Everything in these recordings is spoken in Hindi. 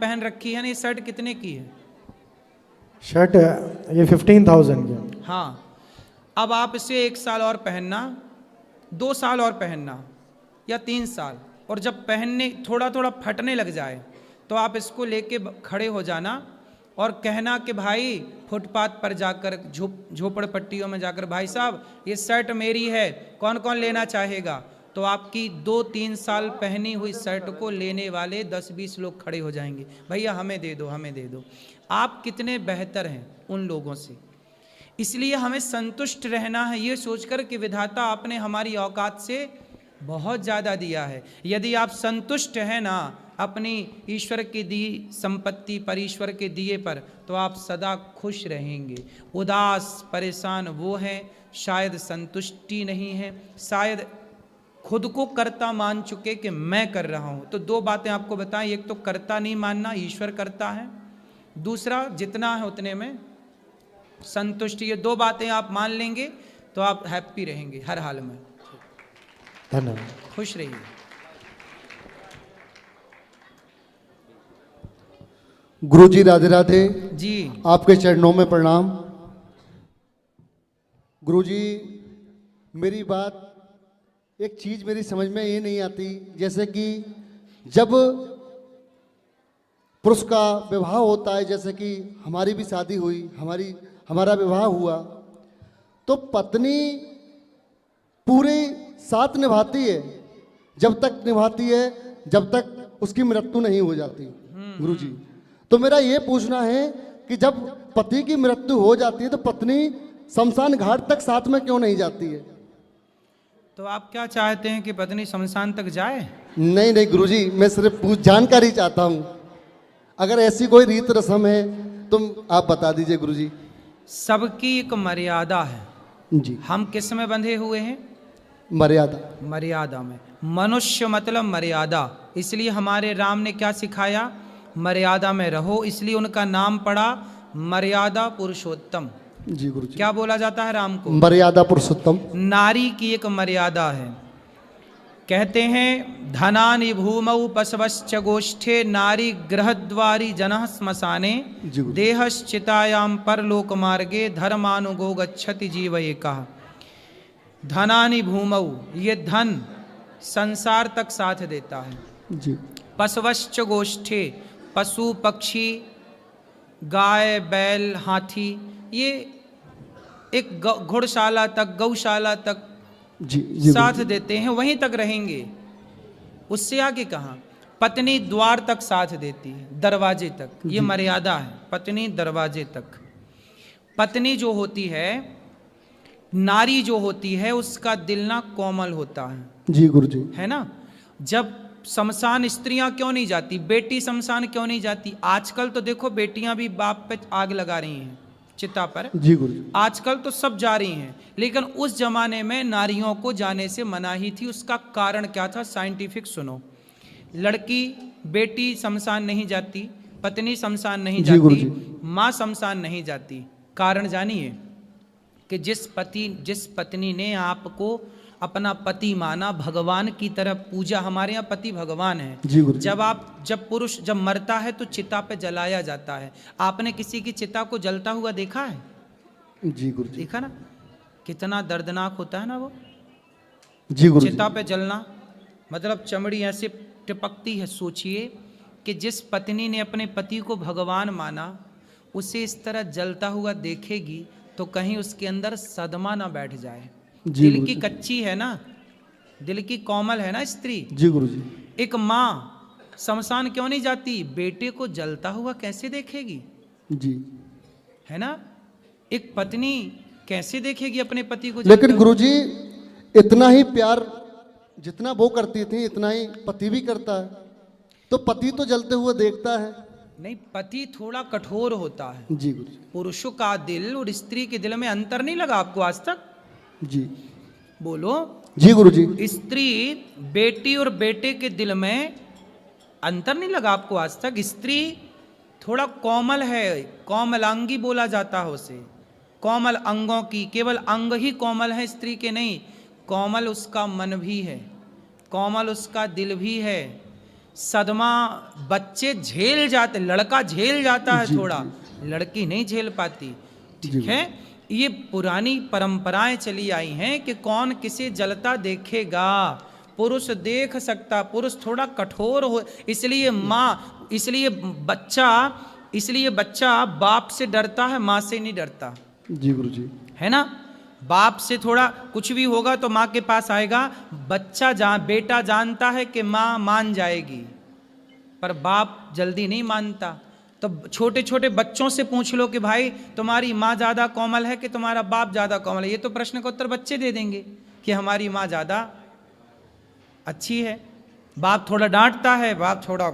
पहन रखी है ना, ये शर्ट कितने की है? शर्ट ये 15,000 की। हाँ, अब आप इसे 1 साल और पहनना, 2 साल और पहनना, या 3 साल, और जब पहनने थोड़ा थोड़ा फटने लग जाए तो आप इसको लेके खड़े हो जाना और कहना कि भाई फुटपाथ पर जाकर, झोपड़पट्टियों में जाकर, भाई साहब ये शर्ट मेरी है, कौन कौन लेना चाहेगा? तो आपकी 2-3 साल पहनी हुई शर्ट को लेने वाले 10-20 लोग खड़े हो जाएंगे, भैया हमें दे दो, हमें दे दो। आप कितने बेहतर हैं उन लोगों से। इसलिए हमें संतुष्ट रहना है, ये सोचकर कि विधाता आपने हमारी औकात से बहुत ज़्यादा दिया है। यदि आप संतुष्ट हैं ना अपनी ईश्वर की दी संपत्ति पर, ईश्वर के दिए पर, तो आप सदा खुश रहेंगे। उदास परेशान वो हैं शायद संतुष्टि नहीं है, शायद खुद को कर्ता मान चुके कि मैं कर रहा हूँ। तो 2 बातें आपको बताएं, एक तो कर्ता नहीं मानना, ईश्वर करता है, दूसरा जितना है उतने में संतुष्टि। ये 2 बातें आप मान लेंगे तो आप हैप्पी रहेंगे हर हाल में। धन्यवाद। खुश रहिए। गुरुजी राधे राधे जी, आपके चरणों में प्रणाम। गुरुजी मेरी बात, एक चीज मेरी समझ में ये नहीं आती, जैसे कि जब पुरुष का विवाह होता है, जैसे कि हमारी भी शादी हुई, हमारा विवाह हुआ, तो पत्नी पूरे साथ निभाती है, जब तक निभाती है जब तक उसकी मृत्यु नहीं हो जाती। गुरुजी, तो मेरा ये पूछना है कि जब पति की मृत्यु हो जाती है तो पत्नी शमशान घाट तक साथ में क्यों नहीं जाती है? तो आप क्या चाहते हैं कि पत्नी शमशान तक जाए? नहीं नहीं गुरुजी, मैं सिर्फ जानकारी चाहता हूँ, अगर ऐसी कोई रीत रस्म है तो आप बता दीजिए गुरुजी। सबकी एक मर्यादा है जी। हम किस में बंधे हुए हैं? मर्यादा। मर्यादा में। मनुष्य मतलब मर्यादा, इसलिए हमारे राम ने क्या सिखाया? मर्यादा में रहो, इसलिए उनका नाम पड़ा मर्यादा पुरुषोत्तम। जी गुरुजी। क्या बोला जाता है राम को? मर्यादा पुरुषोत्तम। नारी की एक मर्यादा है। कहते हैं धनानि भूमौ पशवश्च गोष्ठे नारी गृहद्वारी जनः श्मशाने देहश्चितायाम परलोक मार्गे धर्मानुगो गच्छति जीव एकः। धनानि भूमौ, ये धन संसार तक साथ देता है। जी। पशवश्च गोष्ठे, पशु पक्षी, गाय बैल हाथी, ये एक घुड़शाला तक, गौशाला तक जी साथ देते हैं, वहीं तक रहेंगे। उससे आगे कहाँ? पत्नी द्वार तक साथ देती है, दरवाजे तक, ये मर्यादा है। पत्नी दरवाजे तक। पत्नी जो होती है, नारी जो होती है, उसका दिल ना कोमल होता है। जी गुरुजी। है ना? जब शमशान स्त्रियां क्यों नहीं जाती, बेटी शमशान क्यों नहीं जाती? आजकल तो देखो बेटियां भी बाप पे आग लगा रही हैं चिता पर। जी गुरुजी। आजकल तो सब जा रही हैं, लेकिन उस जमाने में नारियों को जाने से मनाही थी। उसका कारण क्या था? साइंटिफिक सुनो। लड़की बेटी शमशान नहीं जाती, पत्नी शमशान नहीं जाती, माँ शमशान नहीं जाती। कारण जानिए कि जिस पत्नी ने आपको अपना पति माना, भगवान की तरह पूजा, हमारे यहाँ पति भगवान है। जब पुरुष जब मरता है तो चिता पे जलाया जाता है। आपने किसी की चिता को जलता हुआ देखा है? जी गुरुजी। देखा ना, कितना दर्दनाक होता है ना वो। जी गुरुजी। चिता पे जलना मतलब चमड़ी ऐसे टिपकती है। सोचिए कि जिस पत्नी ने अपने पति को भगवान माना, उसे इस तरह जलता हुआ देखेगी तो कहीं उसके अंदर सदमा ना बैठ जाए। दिल की कच्ची है ना, दिल की कोमल है ना स्त्री। जी गुरुजी। एक माँ शमशान क्यों नहीं जाती? बेटे को जलता हुआ कैसे देखेगी? जी। है ना? एक पत्नी कैसे देखेगी अपने पति को? लेकिन गुरुजी इतना ही प्यार जितना वो करती थी इतना ही पति भी करता है, तो पति तो जलते हुए देखता है। नहीं, पति थोड़ा कठोर होता है। जी गुरुजी। पुरुषों का दिल और स्त्री के दिल में अंतर नहीं लगा आपको आज तक? जी बोलो। जी गुरुजी। स्त्री बेटी और बेटे के दिल में अंतर नहीं लगा आपको आज तक? स्त्री थोड़ा कोमल है, कोमलांगी बोला जाता है उसे। कोमल अंगों की, केवल अंग ही कोमल है स्त्री के नहीं, कोमल उसका मन भी है, कोमल उसका दिल भी है। सदमा बच्चे झेल जाते, लड़का झेल जाता है थोड़ा, लड़की नहीं झेल पाती। ठीक है, ये पुरानी परंपराएं चली आई हैं कि कौन किसे जलता देखेगा, पुरुष देख सकता, पुरुष थोड़ा कठोर हो, इसलिए माँ, इसलिए बच्चा बाप से डरता है, माँ से नहीं डरता। जी गुरुजी। है ना, बाप से थोड़ा कुछ भी होगा तो माँ के पास आएगा, बेटा जानता है कि माँ मान जाएगी, पर बाप जल्दी नहीं मानता। तो छोटे छोटे बच्चों से पूछ लो कि भाई तुम्हारी माँ ज़्यादा कोमल है कि तुम्हारा बाप ज़्यादा कोमल है, ये तो प्रश्न का उत्तर बच्चे दे देंगे कि हमारी माँ ज़्यादा अच्छी है। बाप थोड़ा डांटता है, बाप थोड़ा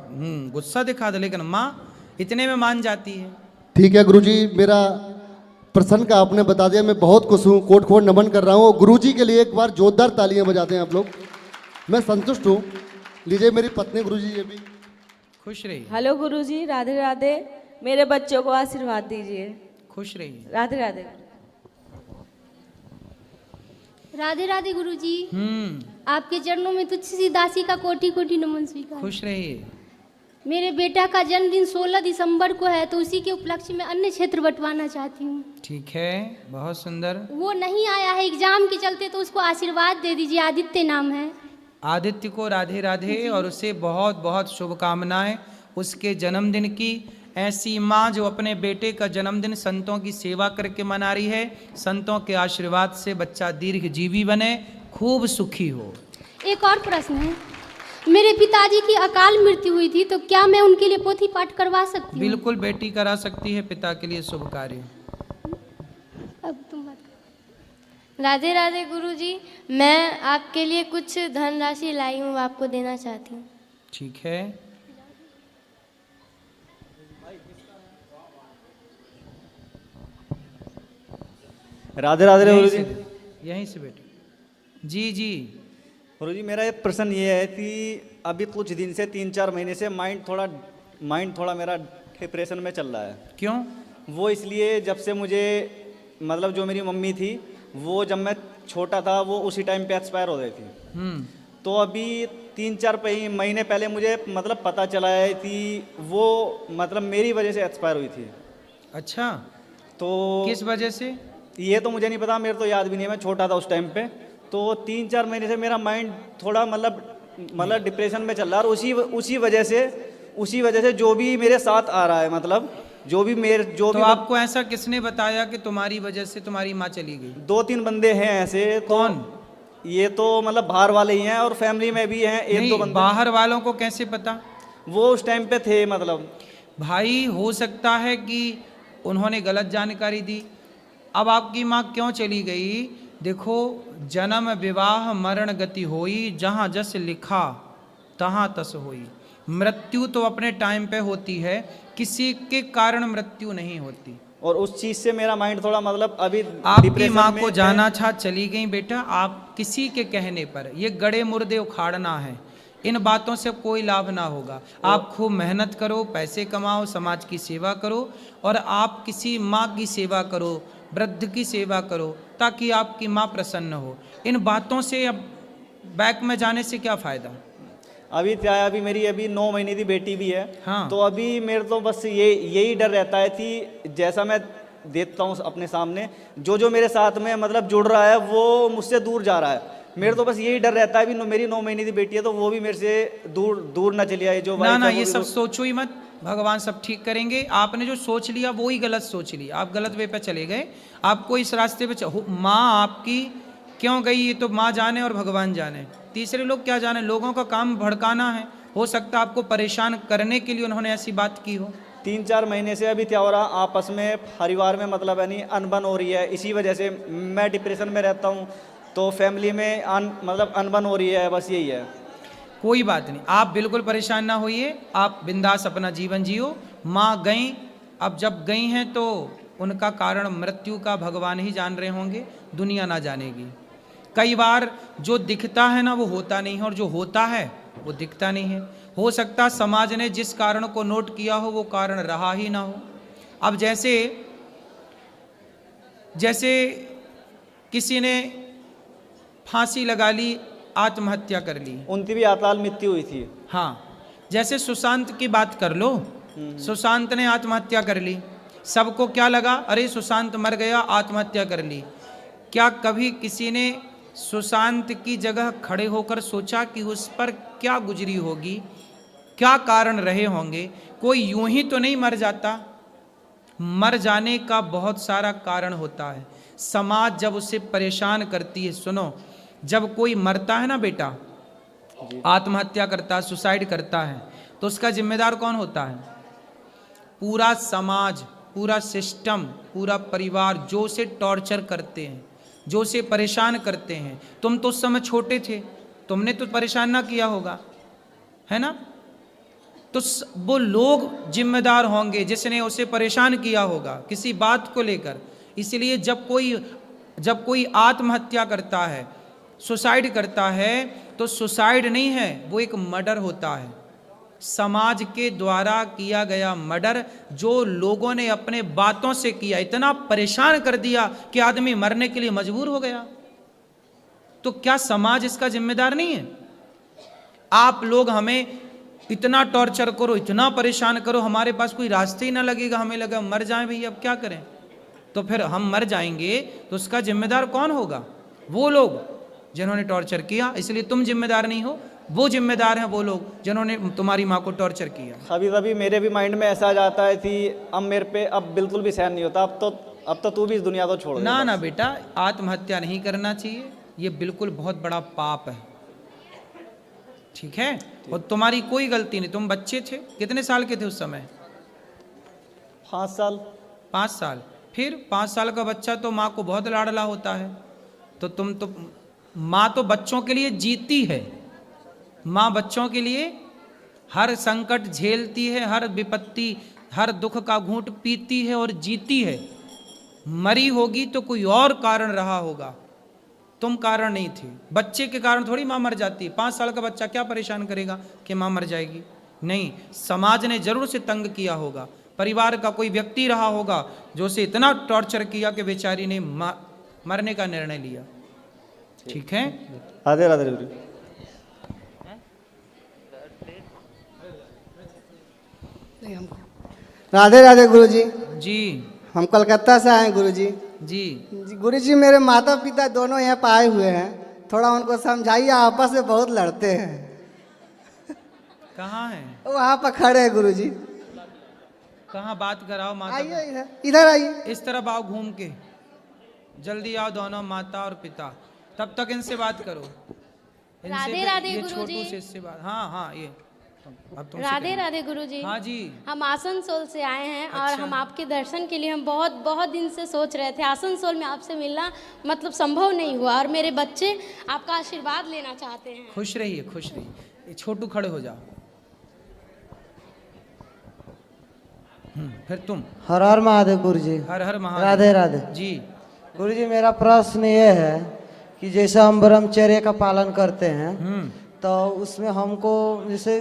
गुस्सा दिखा दे, लेकिन माँ इतने में मान जाती है। ठीक है गुरुजी, मेरा प्रश्न का आपने बता दिया, मैं बहुत खुश हूँ, कोट कोट नमन कर रहा हूँ। गुरुजी के लिए एक बार जोरदार तालियां बजाते हैं आप लोग, मैं संतुष्ट हूँ। लीजिए मेरी पत्नी गुरुजी, ये भी खुश रहिए। हेलो गुरुजी, राधे राधे। मेरे बच्चों को आशीर्वाद दीजिए। खुश रहिए। राधे राधे। राधे राधे गुरुजी। आपके चरणों में तुच्छ सी दासी का कोटि कोटि नमन स्वीकार। खुश रहिए। मेरे बेटा का जन्मदिन 16 दिसंबर को है, तो उसी के उपलक्ष्य में अन्य क्षेत्र बंटवाना चाहती हूँ। ठीक है, बहुत सुंदर। वो नहीं आया है एग्जाम के चलते, तो उसको आशीर्वाद दे दीजिए। आदित्य नाम है। आदित्य को राधे राधे और उसे बहुत बहुत शुभकामनाएं उसके जन्मदिन की। ऐसी माँ जो अपने बेटे का जन्मदिन संतों की सेवा करके मना रही है, संतों के आशीर्वाद से बच्चा दीर्घजीवी बने, खूब सुखी हो। एक और प्रश्न है, मेरे पिताजी की अकाल मृत्यु हुई थी, तो क्या मैं उनके लिए पोथी पाठ करवा सकती हूँ? बिल्कुल बेटी करा सकती है, पिता के लिए शुभ कार्य। अब तुम बात करो। राधे राधे गुरुजी, मैं आपके लिए कुछ धनराशि लाई हूँ, आपको देना चाहती हूँ। ठीक है, राधे राधे गुरुजी। यहीं से बेटे। जी जी गुरुजी, मेरा एक प्रश्न ये है कि अभी कुछ दिन से 3-4 महीने से माइंड थोड़ा मेरा डिप्रेशन में चल रहा है। क्यों? वो इसलिए जब से मुझे मतलब जो मेरी मम्मी थी वो जब मैं छोटा था वो उसी टाइम पे एक्सपायर हो गई थी। तो अभी 3-4 महीने पहले मुझे मतलब पता चला है कि वो मतलब मेरी वजह से एक्सपायर हुई थी। अच्छा, तो किस वजह से? ये तो मुझे नहीं पता, मेरे तो याद भी नहीं है, मैं छोटा था उस टाइम पे। तो 3-4 महीने से मेरा माइंड थोड़ा मतलब डिप्रेशन में चल रहा है, और उसी वजह से जो भी मेरे साथ आ रहा है, मतलब तो आपको ऐसा किसने बताया कि तुम्हारी वजह से तुम्हारी माँ चली गई? 2-3 बंदे हैं ऐसे। कौन? ये तो मतलब बाहर वाले ही हैं और फैमिली में भी हैं 1-2 बंदे। बाहर वालों को कैसे पता? वो उस टाइम पे थे। मतलब भाई हो सकता है कि उन्होंने गलत जानकारी दी। अब आपकी माँ क्यों चली गई? देखो, जन्म विवाह मरण गति होई, जहाँ जस लिखा तहाँ तस होई। मृत्यु तो अपने टाइम पे होती है, किसी के कारण मृत्यु नहीं होती। और उस चीज से मेरा माइंड थोड़ा मतलब अभी आपकी माँ को जाना था, चली गई बेटा। आप किसी के कहने पर ये गड़े मुर्दे उखाड़ना है, इन बातों से कोई लाभ ना होगा। आप खूब मेहनत करो, पैसे कमाओ, समाज की सेवा करो, और आप किसी माँ की सेवा करो, वृद्ध की सेवा करो, ताकि आपकी माँ प्रसन्न हो। इन बातों से अब बैक में जाने से क्या फ़ायदा? अभी मेरी 9 महीने की बेटी भी है। हाँ। तो अभी मेरे तो बस यही डर रहता है कि जैसा मैं देखता हूँ अपने सामने, जो मेरे साथ में मतलब जुड़ रहा है वो मुझसे दूर जा रहा है। मेरे तो बस यही डर रहता है, मेरी 9 महीने की बेटी है तो वो भी मेरे से दूर ना चली आए। जो ना ये सब सोचो ही मत, भगवान सब ठीक करेंगे। आपने जो सोच लिया वो ही गलत सोच लिया, आप गलत वे पे चले गए। आपको इस रास्ते पे माँ आपकी क्यों गई ये तो माँ जाने और भगवान जाने, तीसरे लोग क्या जाने। लोगों का काम भड़काना है, हो सकता है आपको परेशान करने के लिए उन्होंने ऐसी बात की हो। 3-4 महीने से अभी क्या हो रहा, आपस में परिवार में मतलब यानी अनबन हो रही है। इसी वजह से मैं डिप्रेशन में रहता हूँ, तो फैमिली में मतलब अनबन हो रही है। बस यही है। कोई बात नहीं, आप बिल्कुल परेशान ना होइए, आप बिंदास अपना जीवन जियो। माँ गई, अब जब गई हैं तो उनका कारण मृत्यु का भगवान ही जान रहे होंगे, दुनिया ना जानेगी। कई बार जो दिखता है ना वो होता नहीं है, और जो होता है वो दिखता नहीं है। हो सकता समाज ने जिस कारण को नोट किया हो वो कारण रहा ही ना हो। अब जैसे किसी ने फांसी लगा ली, आत्महत्या कर ली, उनकी भी अकाल मृत्यु हुई थी। हाँ, जैसे सुशांत की बात कर लो, सुशांत ने आत्महत्या कर ली, सबको क्या लगा, अरे सुशांत मर गया, आत्महत्या कर ली। क्या कभी किसी ने सुशांत की जगह खड़े होकर सोचा कि उस पर क्या गुजरी होगी, क्या कारण रहे होंगे? कोई यूं ही तो नहीं मर जाता, मर जाने का बहुत सारा कारण होता है। समाज जब उसे परेशान करती है, सुनो, जब कोई मरता है ना बेटा, आत्महत्या करता है, सुसाइड करता है, तो उसका जिम्मेदार कौन होता है? पूरा समाज, पूरा सिस्टम, पूरा परिवार, जो उसे टॉर्चर करते हैं, जो उसे परेशान करते हैं। तुम तो उस समय छोटे थे, तुमने तो परेशान ना किया होगा, है ना? तो वो लोग जिम्मेदार होंगे जिसने उसे परेशान किया होगा किसी बात को लेकर। इसलिए जब कोई आत्महत्या करता है, सुसाइड करता है, तो सुसाइड नहीं है, वो एक मर्डर होता है, समाज के द्वारा किया गया मर्डर, जो लोगों ने अपने बातों से किया, इतना परेशान कर दिया कि आदमी मरने के लिए मजबूर हो गया। तो क्या समाज इसका जिम्मेदार नहीं है? आप लोग हमें इतना टॉर्चर करो, इतना परेशान करो, हमारे पास कोई रास्ते ही ना लगेगा, हमें लगा मर जाएं भैया, अब क्या करें? तो फिर हम मर जाएंगे तो उसका जिम्मेदार कौन होगा? वो लोग जिन्होंने टॉर्चर किया। इसलिए तुम जिम्मेदार नहीं हो, वो जिम्मेदार हैं वो लोग जिन्होंने तुम्हारी माँ को टॉर्चर किया। कभी कभी मेरे भी माइंड में ऐसा आ जाता है कि अब मेरे पे अब बिल्कुल भी सहन नहीं होता, अब तो तू भी इस दुनिया को छोड़ दे। ना ना बेटा, आत्महत्या नहीं करना चाहिए, ये बिल्कुल बहुत बड़ा पाप है, ठीक है? और तुम्हारी कोई गलती नहीं, तुम बच्चे थे, कितने साल के थे उस समय? 5 साल। 5 साल। फिर 5 साल का बच्चा तो माँ को बहुत लाडला होता है, तो तुम तो, माँ तो बच्चों के लिए जीती है, माँ बच्चों के लिए हर संकट झेलती है, हर विपत्ति, हर दुख का घूंट पीती है और जीती है। मरी होगी तो कोई और कारण रहा होगा, तुम कारण नहीं थी। बच्चे के कारण थोड़ी माँ मर जाती है। 5 साल का बच्चा क्या परेशान करेगा कि माँ मर जाएगी? नहीं, समाज ने जरूर उसे तंग किया होगा, परिवार का कोई व्यक्ति रहा होगा जो उसे इतना टॉर्चर किया कि बेचारी ने मरने का निर्णय लिया, ठीक है? राधे राधे गुरु। राधे राधे गुरुजी। जी हम कलकत्ता से आए हैं गुरुजी। जी गुरुजी, मेरे माता पिता दोनों यहाँ पे आए हुए हैं, थोड़ा उनको समझाइए, आपस में बहुत लड़ते हैं। कहाँ है? वहाँ पर खड़े हैं गुरुजी। कहाँ? बात कराओ माता। आइए इधर आइए। इस तरफ आओ घूम के, जल्दी आओ दोनों, माता और पिता। तब तक इनसे बात करो। राधे राधे ये गुरुजी। छोटू से इससे बात। हाँ हाँ, ये अब तुमसे राधे करेंगे। राधे गुरुजी। हाँ जी। हम आसनसोल से आए हैं और अच्छा। हम आपके दर्शन के लिए हम बहुत बहुत दिन से सोच रहे थे। आसनसोल में आपसे मिलना मतलब संभव नहीं हुआ, और मेरे बच्चे आपका आशीर्वाद लेना चाहते हैं। खुश रहिए, खुश रहिए। ये छोटू खड़े हो जाओ। फिर तुम। हर हर महादेव गुरुजी। हर हर महादेव। राधे राधे जी। गुरुजी, मेरा प्रश्न ये है कि जैसे हम ब्रह्मचर्य का पालन करते हैं, तो उसमें हमको जैसे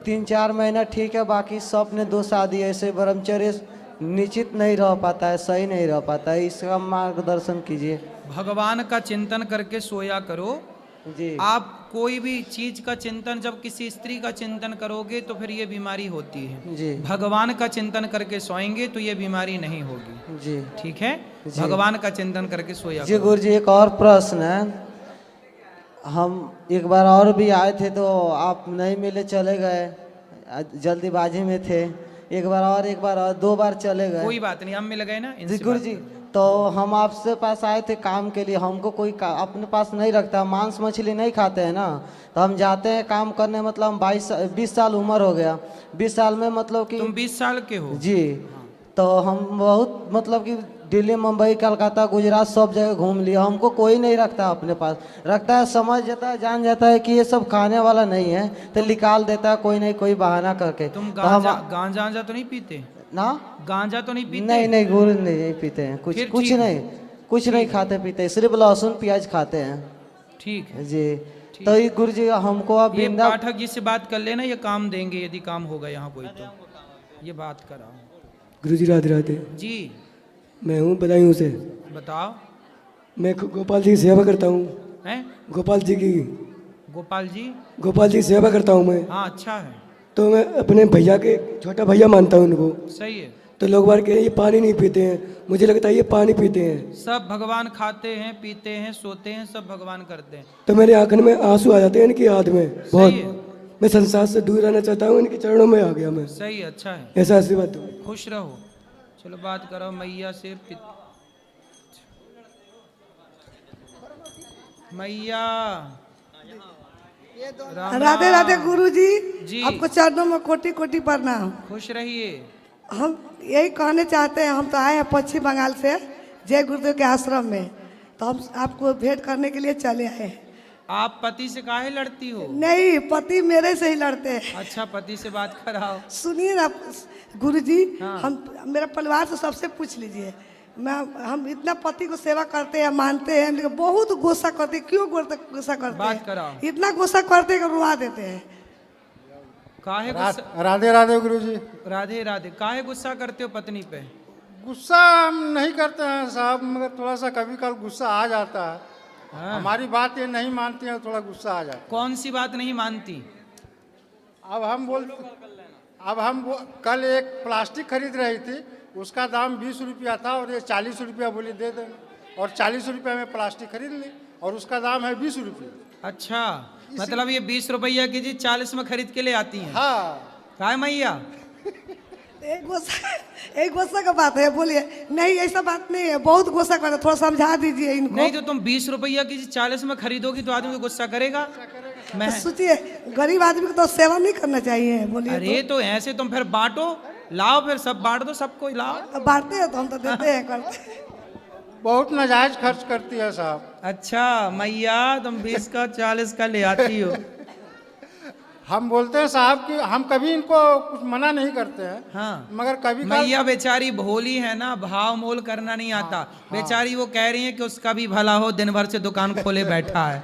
3-4 महीना ठीक है, बाकी स्वप्न 2 शादी ऐसे ब्रह्मचर्य निश्चित नहीं रह पाता है, सही नहीं रह पाता है, इसका मार्गदर्शन कीजिए। भगवान का चिंतन करके सोया करो जी। आप। कोई भी चीज का चिंतन, जब किसी स्त्री का चिंतन करोगे तो फिर ये बीमारी होती है। जी। भगवान का चिंतन करके सोएंगे तो ये बीमारी नहीं होगी। जी ठीक है? जी। भगवान का चिंतन करके सोया जी करो। गुरुजी, एक और प्रश्न है। हम एक बार और भी आए थे तो आप नहीं मिले, चले गए, जल्दीबाजी में थे। एक बार और 2 बार चले गए। कोई बात नहीं, हम मिल गए ना। जी इनसे गुरुजी, बात करो। तो हम आपसे पास आए थे काम के लिए, हमको कोई अपने पास नहीं रखता, मांस मछली नहीं खाते हैं ना, तो हम जाते हैं काम करने, मतलब हम 20 साल उम्र हो गया। 20 साल में मतलब कि तुम 20 साल के हो? जी। तो हम बहुत मतलब कि दिल्ली, मुंबई, कलकत्ता, गुजरात सब जगह घूम लिया, हमको कोई नहीं रखता अपने पास। रखता है, समझ जाता है, जान जाता है कि ये सब खाने वाला नहीं है, तो निकाल देता है कोई नहीं कोई बहाना करके। तुम तो हम गांजा तो नहीं पीते ना? गांजा तो नहीं पीते? नहीं गुरु नहीं पीते हैं, कुछ नहीं खाते पीते, सिर्फ लहसुन प्याज खाते हैं। ठीक है जी। तो ये गुरु जी हमको अब ये पाठक जी से बात कर लेना, ये काम देंगे यदि काम होगा यहाँ कोई तो। ये बात कराओ। गुरुजी राधे राधे। जी। मैं हूँ बदायूं से। बताओ। मैं गोपाल जी की सेवा करता हूँ। हैं? गोपाल जी की गोपाल जी सेवा करता हूँ मैं। हाँ, अच्छा है। तो मैं अपने भैया के छोटा भैया मानता हूँ उनको। सही है। तो लोग बार कह रहे हैं, ये पानी नहीं पीते हैं, मुझे लगता है ये पानी पीते हैं। सब भगवान खाते हैं, पीते हैं, सोते हैं, सब भगवान करते हैं। तो मेरे आंखन में आंसू आ जाते हैं इनकी याद में बहुत। है। मैं संसार से दूर रहना चाहता हूँ, इनके चरणों में आ गया मैं। सही है, अच्छा है। ऐसा आशीर्वाद दो। खुश रहो। चलो बात करो मैया से। मैया राधे राधे गुरुजी जी। आपको चरणों में कोटि कोटि प्रणाम। खुश रहिए। हम यही कहने चाहते हैं, हम तो आए हैं पश्चिम बंगाल से जय गुरुदेव के आश्रम में, तो हम आपको भेंट करने के लिए चले आए हैं। आप पति से काहे लड़ती हो? नहीं, पति मेरे से ही लड़ते हैं। अच्छा, पति से बात कराओ। सुनिए ना गुरुजी, हाँ। हम मेरा परिवार से सबसे पूछ लीजिए। हम इतना पति को सेवा करते हैं, मानते हैं, लेकिन बहुत गुस्सा करते हैं। क्यों गुस्सा करते बात हैं? कराओ। इतना गुस्सा करते हैं कि रुआ देते हैं। काहे गुस्सा? राधे राधे गुरुजी। राधे राधे। काहे गुस्सा करते हो पत्नी पे? गुस्सा हम नहीं करते हैं साहब, मगर थोड़ा सा कभी कभी गुस्सा आ जाता है। हाँ। हमारी बात ये नहीं मानती है, थोड़ा गुस्सा आ जाता है। कौन सी बात नहीं मानती? अब हम कल एक प्लास्टिक खरीद रही थी, उसका दाम 20 रुपया था और ये 40 रुपया बोली दे देना, और 40 रुपया में प्लास्टिक खरीद ली और उसका दाम है 20 रुपया। अच्छा, मतलब ये 20 रुपया की चीज 40 में खरीद के ले आती हैं। हाँ। काय मैया? एक गुस्सा का बात है, बोलिए। नहीं, ऐसा बात नहीं है, बहुत गुस्सा करते, थोड़ा समझा दीजिए इनको। नहीं तो तुम 20 रुपया की चीज 40 में खरीदोगी तो आदमी गुस्सा करेगा। मैं सोचिए, गरीब आदमी को तो सेवा नहीं करना चाहिए, बोलिए। अरे तो ऐसे तुम फिर बांटो, लाओ, फिर सब बांट दो, सबको लाओ। बांटते हैं तो हम तो देते हैं, करते हैं। बहुत नाजायज खर्च करती है साहब। अच्छा मैया, तुम 20 का 40 का ले आती हो। हम बोलते हैं साहब कि हम कभी इनको कुछ मना नहीं करते हैं। हाँ। मगर कभी मैया बेचारी भोली है ना, भाव मोल करना नहीं आता। हाँ। बेचारी वो कह रही है कि उसका भी भला हो, दिन भर से दुकान खोले बैठा है।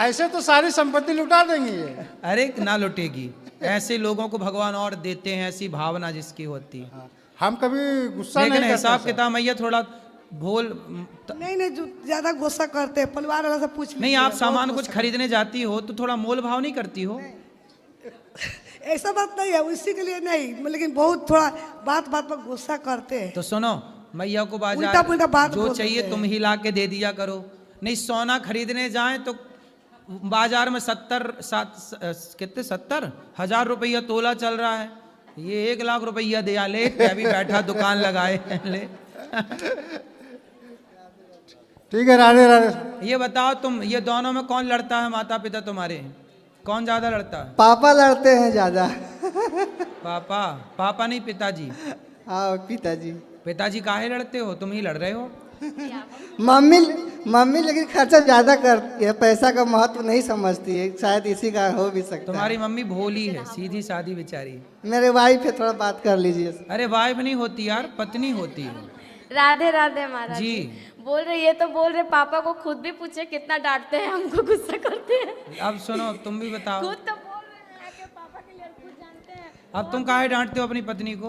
ऐसे तो सारी संपत्ति लुटा देंगी ये। अरे ना लुटेगी, ऐसे लोगों को भगवान और देते हैं, ऐसी भावना जिसकी होती है। हम कभी गुस्सा लेकिन नहीं हिसाब करते किताब मैया थोड़ा भोल नहीं, जो ज्यादा गुस्सा करते हैं, परिवार वाला से पूछ लीजिए। नहीं, आप बहुत सामान गुस्सा कुछ खरीदने जाती हो तो थोड़ा मोल भाव नहीं करती हो? ऐसा बात नहीं है, उसी के लिए नहीं, लेकिन बहुत थोड़ा बात बात पर गुस्सा करते हैं। तो सुनो, मैया को उल्टा पुल्टा बात बाजार जो बोल चाहिए देते हैं। तुम ही ला के दे दिया करो। नहीं, सोना खरीदने जाएं तो बाजार में 70,000 रुपया तोला चल रहा है, ये 1 लाख रुपया दिया ले, अभी बैठा दुकान लगाए ले। ठीक है, राधे राधे। ये बताओ तुम, ये दोनों में कौन लड़ता है? माता पिता तुम्हारे कौन ज्यादा लड़ता है? पापा लड़ते हैं ज्यादा। पापा? पापा नहीं, पिताजी। हाँ, पिताजी। पिताजी काहे लड़ते हो? तुम ही लड़ रहे हो। मम्मी लेकिन खर्चा ज्यादा करती है, पैसा का महत्व नहीं समझती है, शायद इसी का हो भी सकता तुम्हारी मम्मी भोली है, सीधी सादी बेचारी। मेरे वाइफ है, थोड़ा बात कर लीजिए। अरे वाइफ नहीं होती यार, पत्नी होती है। राधे राधे महाराज जी। बोल रहे, ये तो बोल रहे, पापा को खुद भी पूछे कितना डांटते हैं, हमको गुस्सा करते हैं। अब सुनो, तुम भी बताओ। खुद तो बोल रहे हैं कि पापा के लिए खुद जानते हैं। अब तुम काहे डांटते हो अपनी पत्नी को?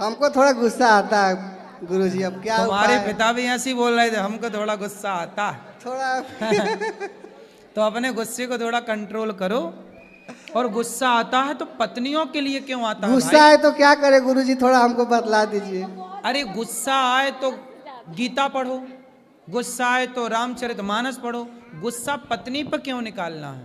हमको थोड़ा गुस्सा आता है गुरुजी, अब क्या तुम्हारे उपाय? पिता भी ऐसे ही बोल रहे थे, हमको थोड़ा गुस्सा आता है। थोड़ा तो अपने गुस्से को थोड़ा कंट्रोल करो। और गुस्सा आता है तो पत्नियों के लिए क्यों आता है? गुस्सा है तो क्या करे गुरुजी, थोड़ा हमको बतला दीजिए। अरे गुस्सा आए तो गीता पढ़ो, गुस्सा आए तो रामचरितमानस पढ़ो। गुस्सा पत्नी पर क्यों निकालना है?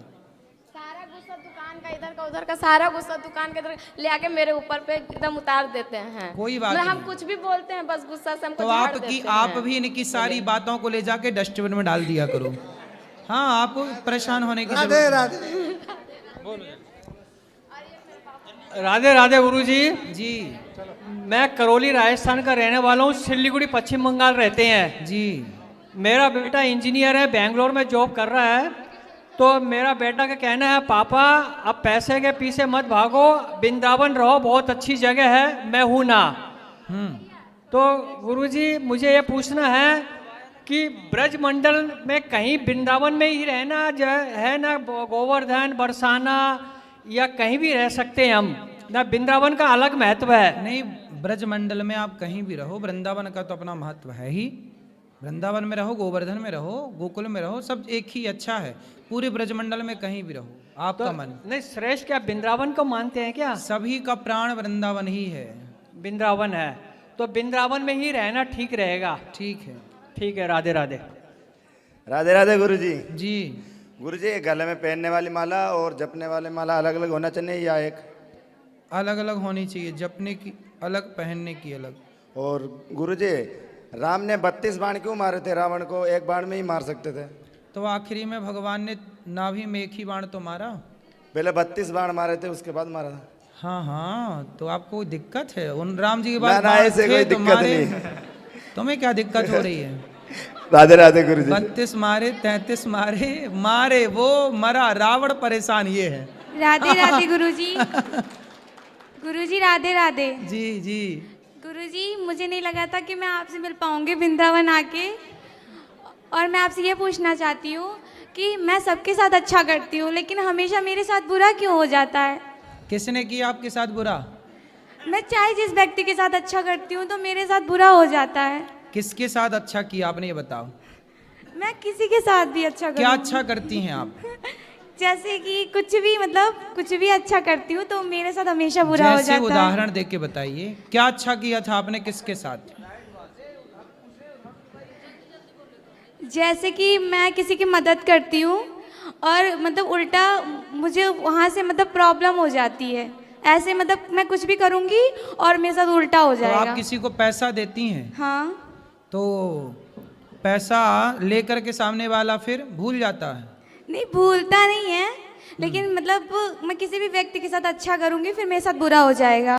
सारा गुस्सा दुकान का, इधर का उधर का सारा गुस्सा दुकान के इधर ले आके मेरे ऊपर पे एकदम उतार देते हैं। कोई बात मतलब हम नहीं। कुछ भी बोलते हैं, बस गुस्सा से हमको तो झाड़ आपकी देते आप हैं। भी इनकी सारी बातों को ले जाके डस्टबिन में डाल दिया करो। हाँ, आपको परेशान होने की राधे जरूरत राधे। राधे राधे गुरुजी। जी। मैं करौली राजस्थान का रहने वाला हूँ, सिलीगुड़ी पश्चिम बंगाल रहते हैं जी। मेरा बेटा इंजीनियर है, बेंगलोर में जॉब कर रहा है। तो मेरा बेटा का कहना है, पापा अब पैसे के पीछे मत भागो, वृंदावन रहो, बहुत अच्छी जगह है, मैं हूँ ना। तो गुरुजी मुझे ये पूछना है कि ब्रज मंडल में कहीं वृंदावन में ही रहना है ना, गोवर्धन बरसाना या कहीं भी रह सकते हैं हम ना? वृंदावन का अलग महत्व है। नहीं, ब्रज मंडल में आप कहीं भी रहो, वृंदावन का तो अपना महत्व है ही। वृंदावन में रहो, गोवर्धन में रहो, गोकुल में रहो, सब एक ही अच्छा है। पूरे ब्रजमंडल में कहीं भी रहो, आपका मन। नहीं श्रेष्ठ क्या वृंदावन को मानते हैं क्या? सभी का प्राण वृंदावन ही है। वृंदावन है तो वृंदावन में ही रहना ठीक रहेगा। ठीक है, ठीक है। राधे राधे। राधे राधे गुरुजी। जी गुरुजी, गले में पहनने वाली माला और जपने वाली माला अलग अलग होना चाहिए या एक? अलग अलग होनी चाहिए, जपने की अलग, पहनने की अलग। और गुरुजी, राम ने 32 बाण क्यों मारे थे रावण को? एक बाण में ही मार सकते थे। तो आखिरी में भगवान ने नाभि में एक ही बाण तो मारा। पहले 32 बाण मारे थे, उसके बाद मारा था। हाँ हाँ, तो आपको कोई दिक्कत है? उन राम जी के बाद ना, ऐसे कोई तो दिक्कत मारे, नहीं। तुम्हें क्या दिक्कत हो रही है? राधे राधे गुरुजी। 32 मारे, 33 मारे, मारे वो मरा, रावण परेशान, ये है। राधे राधे गुरुजी। गुरुजी राधे राधे। जी जी। गुरुजी, मुझे नहीं लगा था कि मैं आपसे मिल पाऊंगी वृंदावन आके, और मैं आपसे ये पूछना चाहती हूँ कि मैं सबके साथ अच्छा करती हूँ लेकिन हमेशा मेरे साथ बुरा क्यों हो जाता है? किसने किया आपके साथ बुरा? मैं चाहे जिस व्यक्ति के साथ अच्छा करती हूँ तो मेरे साथ बुरा हो जाता है। किसके साथ अच्छा किया आपने, ये बताओ। मैं किसी के साथ भी अच्छा क्या अच्छा करती हैं आप? जैसे कि कुछ भी, मतलब कुछ भी अच्छा करती हूँ तो मेरे साथ हमेशा बुरा हो जाता है। उदाहरण देख के बताइए, क्या अच्छा किया था आपने, किसके साथ? जैसे कि मैं किसी की मदद करती हूँ और मतलब उल्टा मुझे वहाँ से मतलब प्रॉब्लम हो जाती है। ऐसे मतलब मैं कुछ भी करूँगी और मेरे साथ उल्टा हो जाएगा। तो आप किसी को पैसा देती हैं? हाँ। तो पैसा लेकर के सामने वाला फिर भूल जाता है? नहीं, भूलता नहीं है, लेकिन मतलब मैं किसी भी व्यक्ति के साथ अच्छा करूँगी फिर मेरे साथ बुरा हो जाएगा।